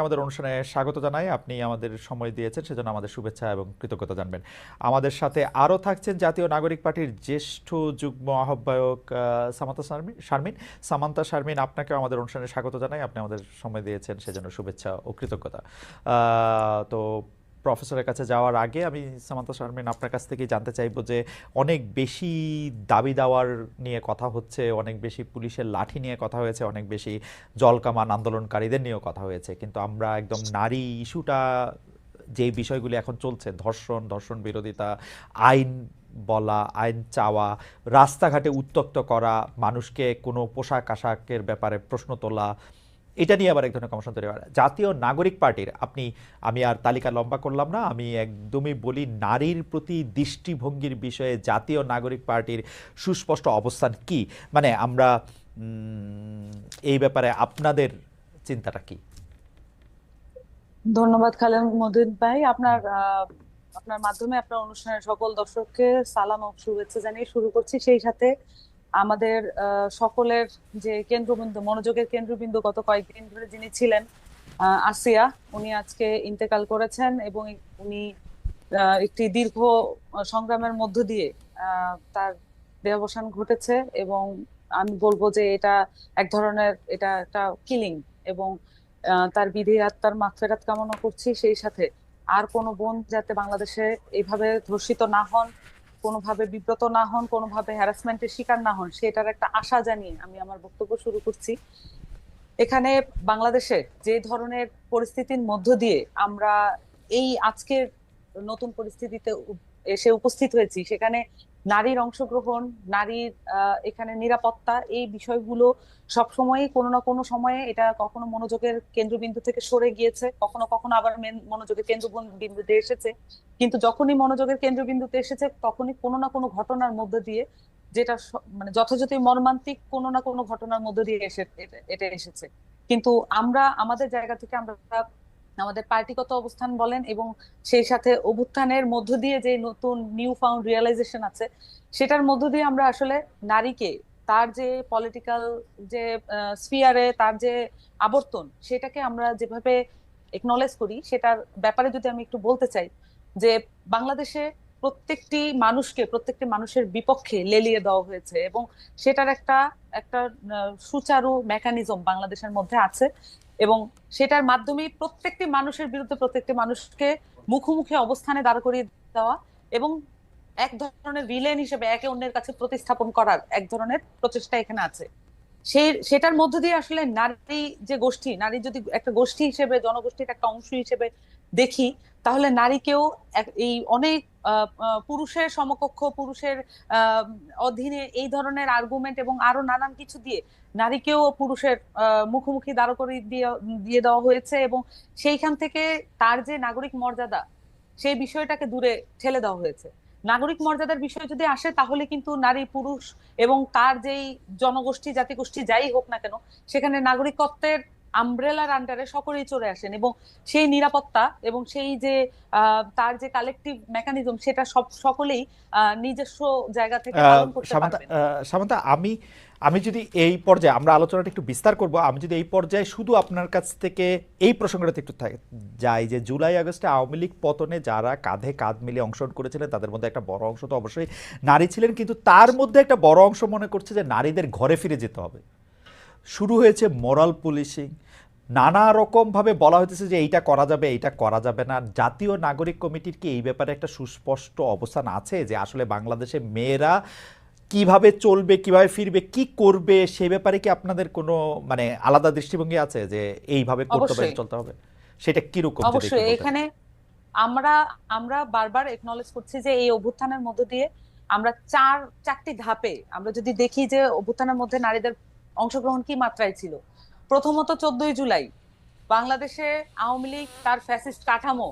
আমাদের অনুষ্ঠানে স্বাগত জানাই। আপনি আমাদের সময় দিয়েছেন, সেজন্য আমাদের শুভেচ্ছা এবং কৃতজ্ঞতা জানবেন। আমাদের সাথে আরও থাকছেন জাতীয় নাগরিক পার্টির জ্যেষ্ঠ যুগ্ম আহ্বায়ক শারমিন। সামান্তা শারমিন, আপনাকেও আমাদের অনুষ্ঠানে স্বাগত জানাই। আপনি আমাদের সময় দিয়েছেন, সেজন্য শুভেচ্ছা ও কৃতজ্ঞতা। তো প্রফেসরের কাছে যাওয়ার আগে আমি সামান্তা শারমিন আপনার কাছ থেকে জানতে চাইবো যে অনেক বেশি দাবি দাওয়ার নিয়ে কথা হচ্ছে, অনেক বেশি পুলিশের লাঠি নিয়ে কথা হয়েছে, অনেক বেশি জলকামান আন্দোলনকারীদের নিয়েও কথা হয়েছে, কিন্তু আমরা একদম নারী ইস্যুটা, যে বিষয়গুলি এখন চলছে, ধর্ষণ বিরোধিতা, আইন বলা, আইন চাওয়া, রাস্তাঘাটে উত্তক্ত করা, মানুষকে কোনো পোশাক আশাকের ব্যাপারে প্রশ্ন তোলা, এটা নিয়ে আবার এক ধরনের কমিশন তৈরি হয় জাতীয় নাগরিক পার্টির। আমি আর তালিকা লম্বা করলাম না, আমি একদমই বলি নারীর প্রতি দৃষ্টিভঙ্গির বিষয়ে জাতীয় নাগরিক পার্টির সুস্পষ্ট অবস্থান কি, মানে আমরা এই ব্যাপারে আপনাদের চিন্তাটা কি? ধন্যবাদ খালেদ মহিউদ্দিন ভাই। আপনার মাধ্যমে আপনার অনুষ্ঠানের সকল দর্শককে সালাম ও শুভেচ্ছা জানিয়ে শুরু করছি। সেই সাথে আমাদের সকলের যে কেন্দ্রবিন্দু, মনোযোগের কেন্দ্রবিন্দু গত কয়েকদিন ধরে যিনি ছিলেন, আসিয়া, উনি আজকে ইন্তেকাল করেছেন এবং উনি একটি দীর্ঘ সংগ্রামের মধ্য দিয়ে তার দেহাবসান ঘটেছে। এবং আমি বলবো যে এটা একটা কিলিং। এবং তার বিধি আত্মার মাগফিরাত কামনা করছি। সেই সাথে আর কোনো বোন যাতে বাংলাদেশে এইভাবে ধর্ষিত না হন, কোনোভাবে বিব্রত না হন, কোনোভাবে হ্যারাসমেন্টের শিকার না হন, সেটার একটা আশা জানিয়ে আমি আমার বক্তব্য শুরু করছি। এখানে বাংলাদেশে যে ধরনের পরিস্থিতির মধ্য দিয়ে আমরা এই আজকের নতুন পরিস্থিতিতে এসে উপস্থিত হয়েছি, সেখানে নারীর অংশগ্রহণ, নারীর এখানে নিরাপত্তা, এই বিষয়গুলো সবসময়ই কোনো না কোনো সময়ে এটা কখনো মনোযোগের কেন্দ্রবিন্দু থেকে সরে গিয়েছে, কখনো কখনো আবার মনোযোগের কেন্দ্রবিন্দুতে এসেছে। কিন্তু যখনই মনোযোগের কেন্দ্রবিন্দুতে এসেছে, তখনই কোনো না কোনো ঘটনার মধ্য দিয়ে, যেটা মানে যথাযথই মর্মান্তিক কোনো না কোনো ঘটনার মধ্য দিয়ে এটা এসেছে। কিন্তু আমরা আমাদের জায়গা থেকে আমরা আমাদের পার্টিগত অবস্থান বলেন এবং সেই সাথে অভ্যুত্থানের মধ্য দিয়ে যে নতুন নিউ ফাউন্ড রিয়েলাইজেশন আছে, সেটার মধ্য দিয়ে আমরা আসলে নারীকে তার যে পলিটিক্যাল যে স্ফিয়ারে তার যে আবর্তন, সেটাকে আমরা যেভাবে একনলেজ করি, সেটার ব্যাপারে যদি আমি একটু বলতে চাই যে বাংলাদেশে প্রত্যেকটি মানুষের বিপক্ষে লেলিয়ে দেওয়া হয়েছে এবং সেটার একটা একটা সুচারু মেকানিজম বাংলাদেশের মধ্যে আছে। এবং সেটার মাধ্যমে প্রত্যেকটি মানুষের বিরুদ্ধে প্রত্যেকটি মানুষকে মুখোমুখি অবস্থানে দাঁড় করিয়ে দেওয়া এবং এক ধরনের ভিলেন হিসেবে একে অন্যের কাছে প্রতিস্থাপন করার এক ধরনের প্রচেষ্টা এখানে আছে। সেটার মধ্য দিয়ে আসলে নারী যে গোষ্ঠী, নারী যদি একটা গোষ্ঠী হিসেবে, জনগোষ্ঠীর একটা অংশ হিসেবে দেখি, তাহলে নারীকেও এই অনেক পুরুষের সমকক্ষ, পুরুষের আহ অধীনে এই ধরনের আর্গুমেন্ট এবং আরো নানান কিছু দিয়ে নারীকেও পুরুষের মুখোমুখি দাঁড় করিয়ে দিয়ে দিয়ে দেওয়া হয়েছে। এবং সেইখান থেকে তার যে নাগরিক মর্যাদা, সেই বিষয়টাকে দূরে ঠেলে দেওয়া হয়েছে। নাগরিক মর্যাদার বিষয় যদি আসে, তাহলে কিন্তু নারী পুরুষ এবং তার যেই জনগোষ্ঠী জাতিগোষ্ঠী যাই হোক না কেন, সেখানে নাগরিকত্বের আমব্রেলার আন্ডারে সকলেই চলে আসেন এবং সেই নিরাপত্তা এবং সেই যে তার যে কালেকটিভ মেকানিজম, সেটা সকলেই নিজস্ব জায়গা থেকে পালন করতে সামান্তা, পারবেন। সামান্তা, আমি আমি যদি এই পর্যায়ে, আমরা আলোচনাটা একটু বিস্তার করব, আমি যদি এই পর্যায়ে শুধু আপনার কাছ থেকে এই প্রসঙ্গটাতে একটু যাই যে জুলাই আগস্টে আওয়ামী লীগ পতনে যারা কাঁধে কাঁধ মিলিয়ে অংশগ্রহণ করেছিলেন, তাদের মধ্যে একটা বড় অংশ তো অবশ্যই নারী ছিলেন, কিন্তু তার মধ্যে একটা বড় অংশ মনে করছে যে নারীদের ঘরে ফিরে যেতে হবে। শুরু হয়েছে মোরাল পুলিশিং, নানা রকমভাবে বলা হইতেছে যে এইটা করা যাবে, এইটা করা যাবে না। জাতীয় নাগরিক কমিটির কি এই ব্যাপারে একটা সুস্পষ্ট অবস্থান আছে যে আসলে বাংলাদেশে মেয়েরা কিভাবে চলবে, কিভাবে ফিরবে, কি করবে, সে ব্যাপারে কি আপনাদের কোনো মানে আলাদা দৃষ্টিভঙ্গি আছে যে এইভাবে করতে হবে, অবশ্যই, চলতে হবে? সেটা কিরকম যদি একটু অবশ্যই। বলতেন। এখানে আমরা আমরা বারবার একনলেজ করছি যে এই অভ্যুত্থানের মধ্য দিয়ে আমরা চারটি ধাপে আমরা যদি দেখি যে অভ্যুত্থানের মধ্যে নারীদের অংশগ্রহণ কি মাত্রায় ছিল। প্রথমত 14ই জুলাই বাংলাদেশে আওয়ামী লীগ তার ফ্যাসিস্ট কাঠামো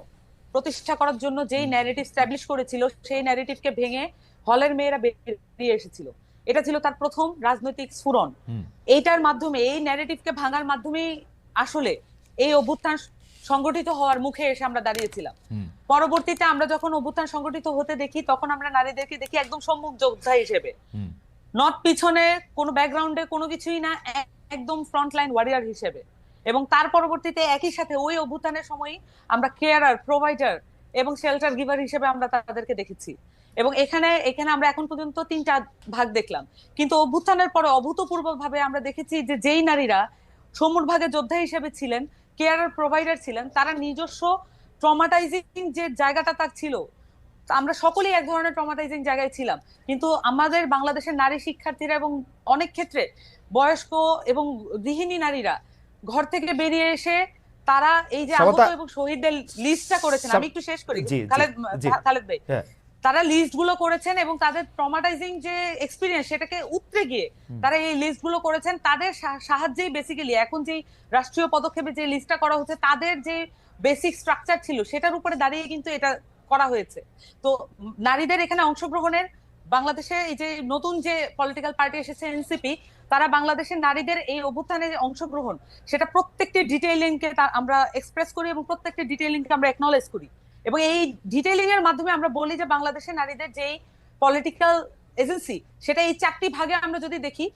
প্রতিষ্ঠা করার জন্য যেই ন্যারেটিভ স্ট্যাবলিশ করেছিল, সেই ন্যারেটিভকে ভেঙে হলের মেয়েরা বেরিয়ে এসেছিল। এটা ছিল তার প্রথম রাজনৈতিক স্ফুরণ। হুম। এইটার মাধ্যমে, এই ন্যারেটিভকে ভাঙার মাধ্যমেই আসলে এই অভ্যুত্থান সংগঠিত হওয়ার মুখে এসে আমরা দাঁড়িয়েছিলাম। হুম। পরবর্তীতে আমরা যখন অভ্যুত্থান সংগঠিত হতে দেখি, তখন আমরা নারীদেরকে দেখি একদম সম্মুখ যোদ্ধা হিসেবে, হুম। নট পিছনে কোনো ব্যাকগ্রাউন্ডে কোনো কিছুই না, একদম ফ্রন্টলাইন ওয়ারিয়ার হিসেবে। এবং তার পরবর্তীতে একই সাথে ওই অভ্যুত্থানের সময় আমরা কেয়ারার, প্রোভাইডার এবং শেল্টার গিভার হিসেবে আমরা তাদেরকে দেখেছি। এবং এখানে এখানে আমরা এখন পর্যন্ত 3টা ভাগ দেখলাম, কিন্তু অভ্যুত্থানের পরে অভূতপূর্ব ভাবে আমরা দেখেছি যে যেই নারীরা সম্মুখভাগে যোদ্ধা হিসেবে ছিলেন, কেয়ারার, প্রোভাইডার ছিলেন, তারা নিজস্ব ট্রমাটাইজিং যে জায়গাটা তার ছিল, আমরা সকলেই এক ধরনের ট্রমাটাইজিং জায়গায় ছিলাম, কিন্তু আমাদের বাংলাদেশের নারী শিক্ষার্থীরা এবং অনেক ক্ষেত্রে বয়স্ক এবং গৃহিণী নারীরা ঘর থেকে বেরিয়ে এসে তারা এই যে আহত সমতা এবং শহীদদের লিস্টটা করেছেন, আমি একটু শেষ করি জি জি খালেদ জি খালেদ ভাই, হ্যাঁ তারা লিস্ট গুলো করেছেন এবং তাদের ট্রমাটাইজিং যে এক্সপিরিয়েন্স সেটাকে উতরে গিয়ে তারা এই লিস্ট গুলো করেছেন। তাদের সাহায্যেই বেসিক্যালি এখন যে রাষ্ট্রীয় পদক্ষেপে যে লিস্টটা করা হচ্ছে, তাদের যে বেসিক স্ট্রাকচার ছিল সেটার উপরে দাঁড়িয়ে কিন্তু এটা করা হয়েছে। তো নারীদের এখানে অংশগ্রহণের, বাংলাদেশে এই যে নতুন যে পলিটিক্যাল পার্টি এসেছে এনসিপি, তারা বাংলাদেশের নারীদের এই অভ্যুত্থানে যে অংশগ্রহণ, সেটা প্রত্যেকটি ডিটেইলিংকে আমরা এক্সপ্রেস করি এবং প্রত্যেকটি ডিটেইলিংকে আমরা একনলেজ করি। এবং এই ডিটেইলিং এর মাধ্যমে আমরা বলি যে বাংলাদেশের নারীদের যেই পলিটিক্যাল এজেন্সি, সেটা এই 4টি ভাগে আমরা যদি দেখি,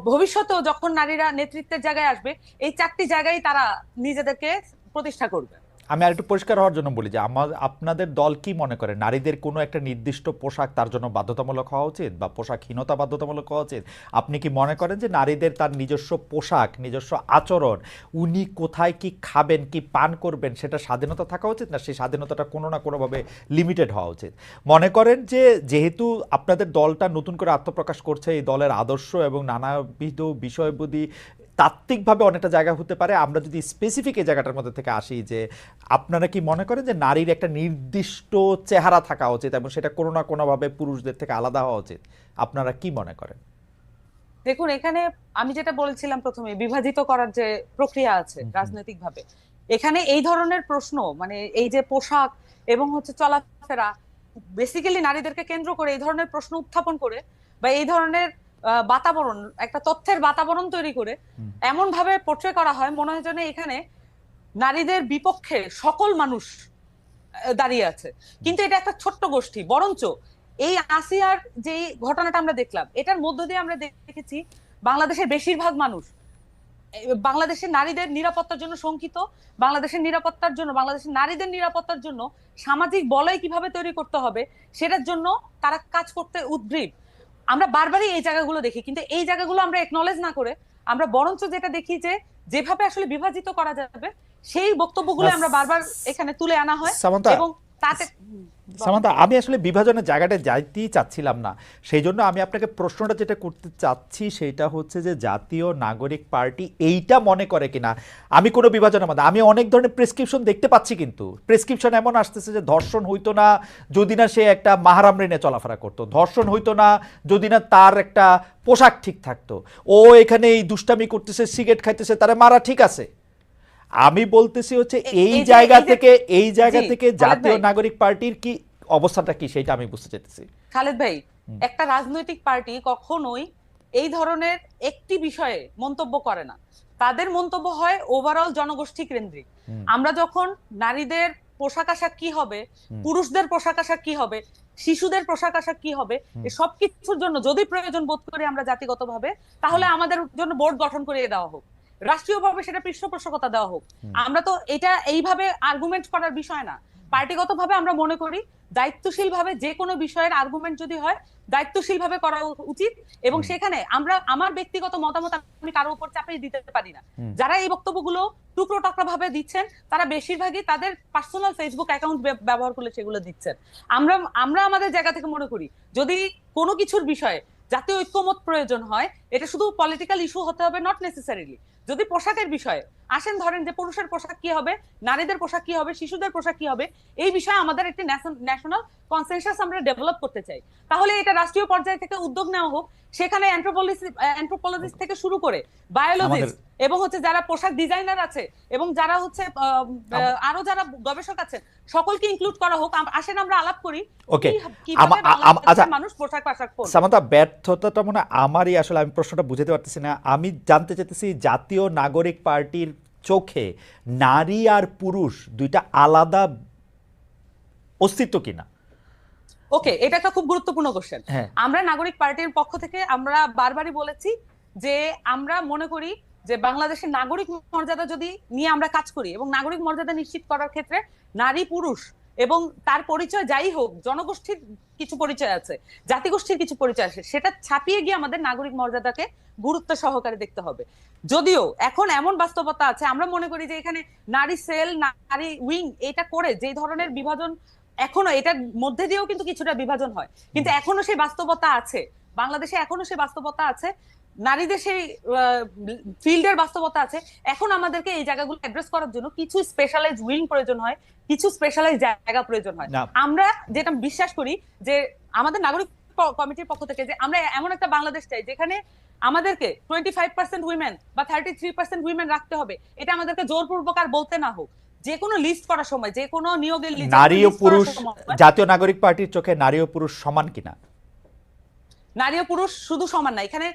ভবিষ্যতেও যখন নারীরা নেতৃত্বের জায়গায় আসবে, এই 4টি জায়গায় তারা নিজেদেরকে প্রতিষ্ঠা করবে। আমি আরেকটু পরিষ্কার হওয়ার জন্য বলি যে আপনাদের দল কি মনে করে নারীদের কোনো একটা নির্দিষ্ট পোশাক তার জন্য বাধ্যতামূলক হওয়া উচিত বা পোশাকহীনতা বাধ্যতামূলক হওয়া উচিত? আপনি কি মনে করেন যে নারীদের তার নিজস্ব পোশাক, নিজস্ব আচরণ, উনি কোথায় কি খাবেন, কি পান করবেন, সেটা স্বাধীনতা থাকা উচিত, না সেই স্বাধীনতাটা কোনো না কোনোভাবে লিমিটেড হওয়া উচিত? মনে করেন যে যেহেতু আপনাদের দলটা নতুন করে আত্মপ্রকাশ করছে, এই দলের আদর্শ এবং নানাবিধ বিষয়বুদ্ধি তাত্ত্বিকভাবে অনেকটা জায়গা হতে পারে, আমরা যদি স্পেসিফিক এই জায়গাটার মধ্যে থেকে আসি, যে আপনারা কি মনে করেন যে নারীর একটা নির্দিষ্ট চেহারা থাকা উচিত এবং সেটা কোনো না কোনোভাবে পুরুষদের থেকে আলাদা হওয়া উচিত? আপনারা কি মনে করেন? দেখুন, এখানে আমি যেটা বলেছিলাম প্রথমে, বিভাজিত করার যে প্রক্রিয়া আছে রাজনৈতিক ভাবে, এখানে এই ধরনের প্রশ্ন, মানে এই যে পোশাক এবং হচ্ছে চলাফেরা, বেসিক্যালি নারীদেরকে কেন্দ্র করে এই ধরনের প্রশ্ন উত্থাপন করে বা এই ধরনের বাতাবরণ, একটা তথ্যের বাতাবরণ তৈরি করে এমন ভাবে পোট্রে করা হয়, মনে হয় যেন এখানে নারীদের বিপক্ষে সকল মানুষ দাঁড়িয়ে আছে। কিন্তু এটা একটা ছোট্ট গোষ্ঠী। বরঞ্চ এই আসিয়ার যে ঘটনাটা আমরা দেখলাম, এটার মধ্য দিয়ে আমরা দেখেছি বাংলাদেশের বেশিরভাগ মানুষ বাংলাদেশের নারীদের নিরাপত্তার জন্য শঙ্কিত, বাংলাদেশের নিরাপত্তার জন্য, বাংলাদেশের নারীদের নিরাপত্তার জন্য সামাজিক বলয় কিভাবে তৈরি করতে হবে সেটার জন্য তারা কাজ করতে উদ্গ্রীব। আমরা বারবারই এই জায়গাগুলো দেখি, কিন্তু এই জায়গাগুলো আমরা একনলেজ না করে আমরা বরঞ্চ যেটা দেখি যে যেভাবে আসলে বিভাজিত করা যাবে সেই বক্তব্যগুলো আমরা বারবার এখানে তুলে আনা হয়। সামান্তা, এবং তাতে সামান্তা, আমি আসলে বিভাজনের জায়গাটা যাইতেই চাচ্ছিলাম না, সেই জন্য আমি আপনাকে প্রশ্নটা যেটা করতে চাচ্ছি সেটা হচ্ছে যে জাতীয় নাগরিক পার্টি এইটা মনে করে কিনা আমি কোনো বিভাজনের মধ্যে, আমি অনেক ধরনের প্রেসক্রিপশন দেখতে পাচ্ছি, কিন্তু প্রেসক্রিপশন এমন আসতেছে যে ধর্ষণ হইতো না যদি না সে একটা মাহারাম রেনে চলাফেরা করতো, ধর্ষণ হইতো না যদি না তার একটা পোশাক ঠিক থাকতো, ও এখানে এই দুষ্টামি করতেছে, সিগারেট খাইতেছে, তারা মারা ঠিক আছে। আমি বলতেছি হচ্ছে এই জায়গা থেকে জাতীয় নাগরিক পার্টির কি অবস্থাটা কি সেটা আমি বুঝতে চাইতেছি। খালেদ ভাই, একটা রাজনৈতিক পার্টি কখনোই এই ধরনের একটি বিষয়ে মন্তব্য করে না, তাদের মন্তব্য হয় ওভারঅল জনগোষ্ঠী কেন্দ্রিক। আমরা যখন নারীদের পোশাক আশাক কি হবে, পুরুষদের পোশাক আশাক কি হবে, শিশুদের পোশাক আশাক কি হবে, এই সবকিছুর জন্য যদি প্রয়োজন বোধ করি আমরা জাতিগতভাবে, তাহলে আমাদের জন্য বোর্ড গঠন করে দেওয়া হোক, রাষ্ট্রীয়ভাবে সেটা পৃষ্ঠপোষকতা দেওয়া হোক। আমরা তো এটা এইভাবে আর্গুমেন্ট করার বিষয় না, পার্টিগতভাবে আমরা মনে করি দায়িত্বশীল ভাবে যে কোনো বিষয়ের আর্গুমেন্ট যদি হয় দায়িত্বশীল ভাবে করা উচিত। এবং সেখানে আমরা আমার ব্যক্তিগত মতামত আমি কারো উপর চাপিয়ে দিতে পারি না। যারা এই বক্তব্যগুলো টুকরো টাকরা ভাবে দিচ্ছেন তারা বেশিরভাগই তাদের পার্সোনাল ফেসবুক অ্যাকাউন্ট ব্যবহার করে সেগুলো দিচ্ছেন। আমরা আমাদের জায়গা থেকে মনে করি যদি কোনো কিছুর বিষয়ে জাতীয় ঐক্যমত প্রয়োজন হয়, এটা শুধু পলিটিক্যাল ইস্যু হতে হবে নট নেসেসারিলি। যদি পোশাকের বিষয়ে আসেন, ধরেন যে পুরুষের পোশাক কি হবে, নারীদের পোশাক কি হবে, শিশুদের পোশাক কি হবে, এই বিষয়ে আমাদের একটি ন্যাশনাল কনসেনসাস আমরা ডেভেলপ করতে চাই, তাহলে এটা রাষ্ট্রীয় পর্যায় থেকে উদ্যোগ নেওয়া হোক। সেখানে অ্যানথ্রোপোলজিস্ট থেকে শুরু করে বায়োলজিস্ট এবং হচ্ছে যারা পোশাক ডিজাইনার আছে এবং যারা হচ্ছে আরো যারা গবেষক আছেন সকলকে ইনক্লুড করা হোক। আসেন আমরা আলাপ করি মানুষ পোশাক আশাক পরে। সামান্তা, ব্যর্থতাটা মনে আমারই, আসলে আমি প্রশ্নটা বুঝতে পারতেছি না। আমি জানতে চাইতেছি জাতীয় নাগরিক পার্টির চোখে নারী আর পুরুষ দুইটা আলাদা অস্তিত্ব কিনা? ওকে, এটা একটা খুব গুরুত্বপূর্ণ কোশ্চেন। আমরা নাগরিক পার্টির পক্ষ থেকে আমরা বারবারই বলেছি যে আমরা মনে করি যে বাংলাদেশের নাগরিক মর্যাদা যদি নিয়ে আমরা কাজ করি এবং নাগরিক মর্যাদা নিশ্চিত করার ক্ষেত্রে নারী পুরুষ এবং তার পরিচয় যাই হোক, জনগোষ্ঠীর কিছু পরিচয় আছে, জাতিগোষ্ঠীর কিছু পরিচয় আছে, সেটা ছাপিয়ে গিয়ে আমাদের নাগরিক মর্যাদাকে গুরুত্ব সহকারে দেখতে হবে। যদিও এখন এমন বাস্তবতা আছে, আমরা মনে করি যে এখানে নারী সেল, নারী উইং, এটা করে যে ধরনের বিভাজন, এখনো এটার মধ্যে দিয়েও কিন্তু কিছুটা বিভাজন হয়, কিন্তু এখনো সেই বাস্তবতা আছে বাংলাদেশে, এখনো সেই বাস্তবতা আছে, নারীদের সেই ফিল্ডের বাস্তবতা আছে। এখন আমাদেরকে এই জায়গাগুলো অ্যাড্রেস করার জন্য কিছু স্পেশালাইজ উইং প্রয়োজন হয়, কিছু স্পেশালাইজ জায়গা প্রয়োজন হয়। না আমরা যেটা বিশ্বাস করি যে আমাদের নাগরিক কমিটির পক্ষ থেকে, যে আমরা এমন একটা বাংলাদেশ চাই যেখানে আমাদেরকে 25% উইমেন বা 33% উইমেন রাখতে হবে, এটা আমাদেরকে জোরপূর্বক আর বলতে না হোক। যে কোনো লিস্ট করার সময়, যে কোনো নিয়োগের নারী ও পুরুষ, জাতীয় নাগরিক পার্টির চোখে নারী ও পুরুষ সমান কিনা? নারী ও পুরুষ শুধু সমান না, এখানে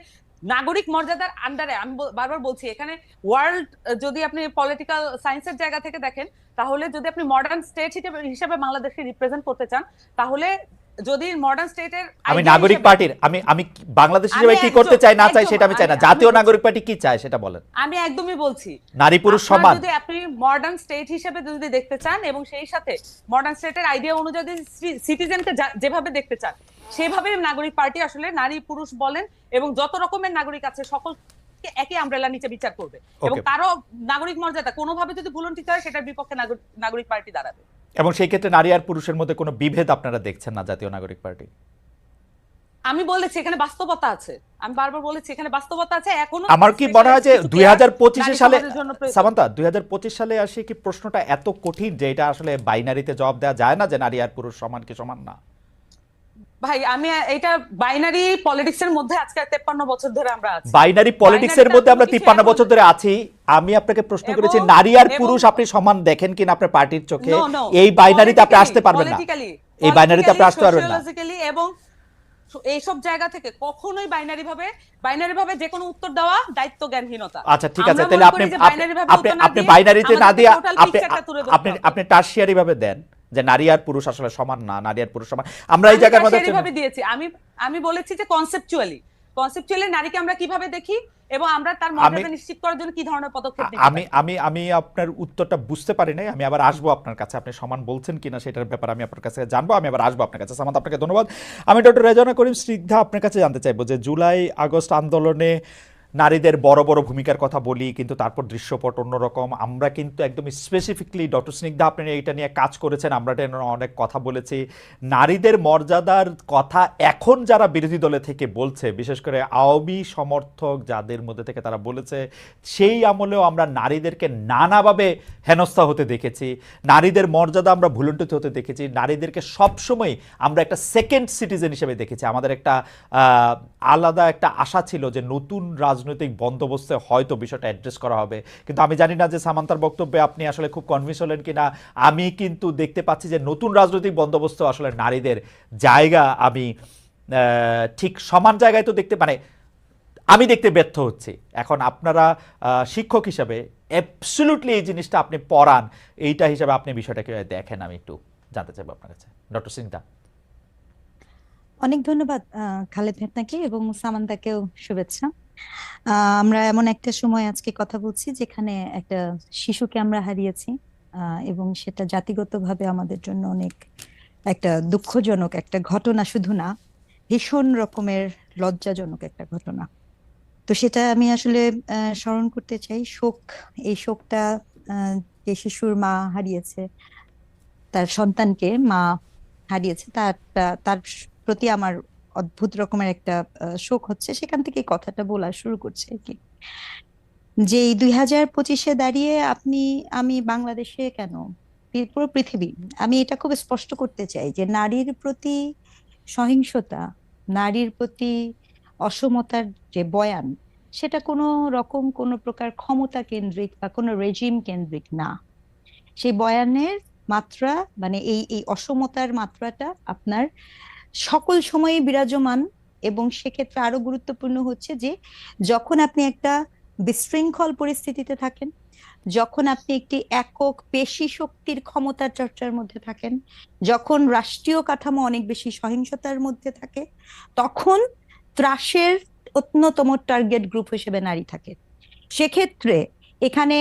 নাগরিক মর্যাদার আন্ডারে, আমি বারবার বলছি, এখানে ওয়ার্ল্ড যদি আপনি পলিটিক্যাল সায়েন্সের জায়গা থেকে দেখেন, তাহলে যদি আপনি মডার্ন স্টেট হিসেবে বাংলাদেশকে রিপ্রেজেন্ট করতে চান, তাহলে যদি মডার্ন স্টেটের, আমি নাগরিক পার্টির, আমি বাংলাদেশ হিসেবে কি করতে চাই না চাই সেটা আমি চাই না, জাতীয় নাগরিক পার্টি কি চায় সেটা বলেন। আমি একদমই বলছি নারী পুরুষ সমান। যদি আপনি মডার্ন স্টেট হিসেবে যদি দেখতে চান এবং সেই সাথে মডার্ন স্টেটের আইডিয়া অনুযায়ী সিটিজেনকে যেভাবে দেখতে চান, সেভাবে নাগরিক পার্টি আসলে নারী পুরুষ বলেন এবং যত রকমের নাগরিক আছে সকলকে একই আমব্রেলার নিচে বিচার করবে, এবং কারো নাগরিক মর্যাদা কোনোভাবে যদি ভুলণ্ঠিত হয় সেটার বিপক্ষে নাগরিক পার্টি দাঁড়াবে। এবং সেই ক্ষেত্রে নারী আর পুরুষের মধ্যে কোনো বিভেদ আপনারা দেখছেন না জাতীয় নাগরিক পার্টি? আমি বলেছি এখানে বাস্তবতা আছে, আমি বারবার বলেছি এখানে বাস্তবতা আছে। এখন আমার কি মনে হয় যে 2025 সালে, সামান্তা 2025 সালে আসে কি প্রশ্নটা এত কঠিন যে এটা আসলে বাইনারিতে জবাব দেওয়া যায় না যে নারী আর পুরুষ সমান কি সমান না? ভাই আমি এটা বাইনারি পলিটিক্স এর মধ্যে আজকে 53 বছর ধরে আমরা আছি, বাইনারি পলিটিক্স এর মধ্যে আমরা 53 বছর ধরে আছি। আমি আপনাকে প্রশ্ন করেছি নারী আর পুরুষ আপনি সমান দেখেন কিনা আপনার পার্টির চোখে? এই বাইনারিতে আপনি আসতে পারবেন না, এই বাইনারিতে আপনি আসতে পারবেন না। এবং এইসব জায়গা থেকে কখনোই বাইনারি ভাবে যে কোনো উত্তর দেওয়া দায়িত্ব জ্ঞানহীনতা। আচ্ছা ঠিক আছে, তাহলে আপনি বাইনারিতে না দিয়ে আপনি টারশিয়ারি ভাবে দেন যে নারী আর পুরুষ আসলে সমান না, নারী আর পুরুষ সমান। আমরা এই জায়গার মধ্যে সেভাবে দিয়েছি, আমি বলেছি যে কনসেপচুয়ালি নারীকে আমরা কিভাবে দেখি এবং আমরা তার মর্যাদা নিশ্চিত করার জন্য কি ধরনের পদক্ষেপ নিতে পারি। আমি আপনার উত্তরটা বুঝতে পারি নাই, আমি আবার আসবো আপনার কাছে, আপনি সমান বলছেন কিনা সেটার ব্যাপারে আমি আপনার কাছে জানবো, আমি আবার আসবো আপনার কাছে। সামান্ত আপনাকে ধন্যবাদ। আমি ডক্টর রেজওয়ানা করিম স্নিগ্ধা আপনার কাছে জানতে চাইবো যে জুলাই আগস্ট আন্দোলনে নারীদের বড় বড় ভূমিকার কথা বলি, কিন্তু তারপর দৃশ্যপট অন্যরকম। আমরা কিন্তু একদম স্পেসিফিকলি ডক্টর স্নিগ্ধা আপনি এইটা নিয়ে কাজ করেছেন, আমরা এটা নিয়ে অনেক কথা বলেছি। নারীদের মর্যাদার কথা এখন যারা বিরোধী দলে থেকে বলছে, বিশেষ করে আওয়ামী সমর্থক যাদের মধ্যে থেকে তারা বলেছে, সেই আমলেও আমরা নারীদেরকে নানাভাবে হেনস্থা হতে দেখেছি, নারীদের মর্যাদা আমরা ভুলুণ্ঠিত হতে দেখেছি, নারীদেরকে সবসময় আমরা একটা সেকেন্ড সিটিজেন হিসেবে দেখেছি। আমাদের একটা আলাদা একটা আশা ছিল যে নতুন রাজনৈতিক বন্দোবস্তে হয়তো বিষয়টা অ্যাড্রেস করা হবে, কিন্তু আমি জানি না যে সামান্তার বক্তব্যে আপনি আসলে খুব কনভিন্স হলেন কিনা। আমি কিন্তু দেখতে পাচ্ছি যে নতুন রাজনৈতিক বন্দোবস্ত আসলে নারীদের জায়গা আমি ঠিক সমান জায়গায় তো দেখতে, মানে আমি দেখতে ব্যর্থ হচ্ছি। এখন আপনারা শিক্ষক হিসাবে অ্যাবসলিউটলি এই জিনিসটা আপনি পড়ান, এইটা হিসাবে আপনি বিষয়টা কিভাবে দেখেন আমি একটু জানতে চাইবো আপনার কাছে, ডক্টর স্নিগ্ধা। অনেক ধন্যবাদ খালেদ আপনাকে এবং সামান্তাকেও শুভেচ্ছা। আমরা এমন একটা সময় আজকে কথা বলছি যেখানে একটা শিশুকে আমরা হারিয়েছি, এবং সেটা জাতিগতভাবে আমাদের জন্য অনেক একটা দুঃখজনক একটা ঘটনা, শুধু না ভীষণ রকমের লজ্জাজনক একটা ঘটনা। তো সেটা আমি আসলে স্মরণ করতে চাই। এই শোকটা, যে শিশুর মা হারিয়েছে, তার সন্তানকে মা হারিয়েছে, তার প্রতি আমার অদ্ভুত রকমের একটা শোক হচ্ছে। সেখান থেকে কথাটা বলা শুরু করছে আর কি, যে এই 2025-এ দাঁড়িয়ে আমি বাংলাদেশে কেন, পুরো পৃথিবী, আমি এটা খুব স্পষ্ট করতে চাই যে নারীর প্রতি সহিংসতা, নারীর প্রতি অসমতার যে বয়ান, সেটা কোনো প্রকার ক্ষমতা কেন্দ্রিক বা কোনো রেজিম কেন্দ্রিক না। সেই বয়ানের মাত্রা, মানে এই অসমতার মাত্রাটা আপনার সকল সময়ে বিরাজমান। এবং সেক্ষেত্রে আরো গুরুত্বপূর্ণ হচ্ছে যে যখন আপনি একটা বিশৃঙ্খল পরিস্থিতিতে থাকেন, যখন আপনি একটি একক পেশি শক্তির ক্ষমতা চর্চার মধ্যে থাকেন, যখন রাষ্ট্রীয় কাঠামো অনেক বেশি সহিংসতার মধ্যে থাকে, তখন ত্রাসের অন্যতম টার্গেট গ্রুপ হিসেবে নারী থাকে। সেক্ষেত্রে এখানে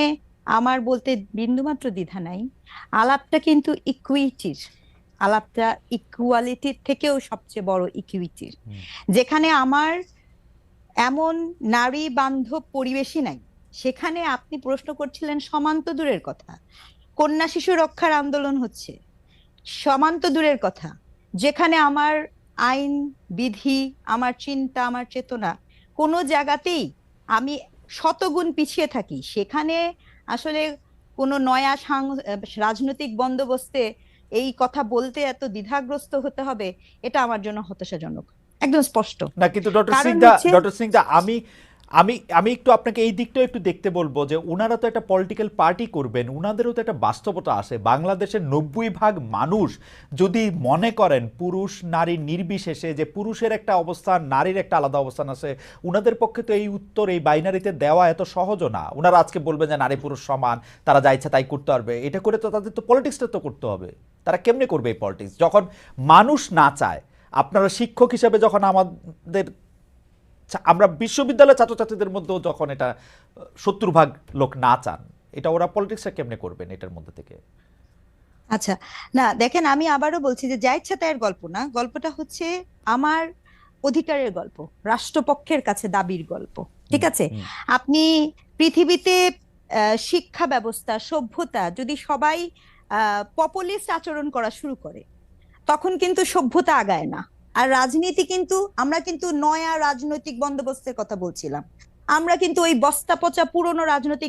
আমার বলতে বিন্দুমাত্র দ্বিধা নাই, আলাপটা কিন্তু ইকুইটির, আলাপটা ইকুয়ালিটির থেকেও সবচেয়ে বড় ইকুইটির, হুম। যেখানে আমার এমন নারী বান্ধব পরিবেশই নাই। সেখানে আপনি প্রশ্ন করছিলেন সমান্ত দূরের কথা, কন্যা শিশু রক্ষার আন্দোলন হচ্ছে, সমান্ত দূরের কথা, যেখানে আমার আইন বিধি, আমার চিন্তা, আমার চেতনা কোনো জায়গাতেই আমি শতগুণ পিছিয়ে থাকি, সেখানে আসলে কোনো নয়া রাজনৈতিক বন্দোবস্তে এই কথা বলতে এত দ্বিধাগ্রস্ত হতে হবে, এটা আমার জন্য হতাশাজনক, একদম স্পষ্ট। না কিন্তু কারণ হচ্ছে ডক্টর স্নিগ্ধা, আমি আমি আমি একটু আপনাকে এই দিকটাও একটু দেখতে বলবো যে উনারা তো একটা পলিটিক্যাল পার্টি করবেন, উনাদেরও তো একটা বাস্তবতা আসে। বাংলাদেশের 90% মানুষ যদি মনে করেন পুরুষ নারী নির্বিশেষে যে পুরুষের একটা অবস্থান নারীর একটা আলাদা অবস্থান আছে, উনাদের পক্ষে তো এই উত্তর এই বাইনারিতে দেওয়া এত সহজও না। উনারা আজকে বলবেন যে নারী পুরুষ সমান, তারা যা ইচ্ছা তাই করতে পারবে, এটা করে তো তাদের তো পলিটিক্সটা তো করতে হবে। তারা কেমনে করবে এই পলিটিক্স যখন মানুষ না চায়? আপনারা শিক্ষক হিসেবে যখন আমাদের আমরা বিশ্ববিদ্যালয়ের ছাত্রছাত্রীদের মধ্যেও যখন এটা 70% লোক না চান, এটা ওরা পলিটিক্সটা কেমনে করবেন এটার মধ্যে থেকে? আচ্ছা, না দেখেন, আমি আবারও বলছি যে যা ইচ্ছা তাইয়ের গল্প না, গল্পটা হচ্ছে আমার অধিকারের গল্প, রাষ্ট্রপক্ষের কাছে দাবির গল্প। ঠিক আছে, আপনি পৃথিবীতে শিক্ষা ব্যবস্থা, সভ্যতা যদি সবাই পপুলিস্ট আচরণ করা শুরু করে, তখন কিন্তু সভ্যতা আগায় না। আর রাজনীতি কিন্তু, আমরা কিন্তু নয়া রাজনৈতিক বন্দোবস্তের কথা বলছিলাম, আমরা কিন্তু ওই বস্তা পচা পুরনো রাজনৈতিক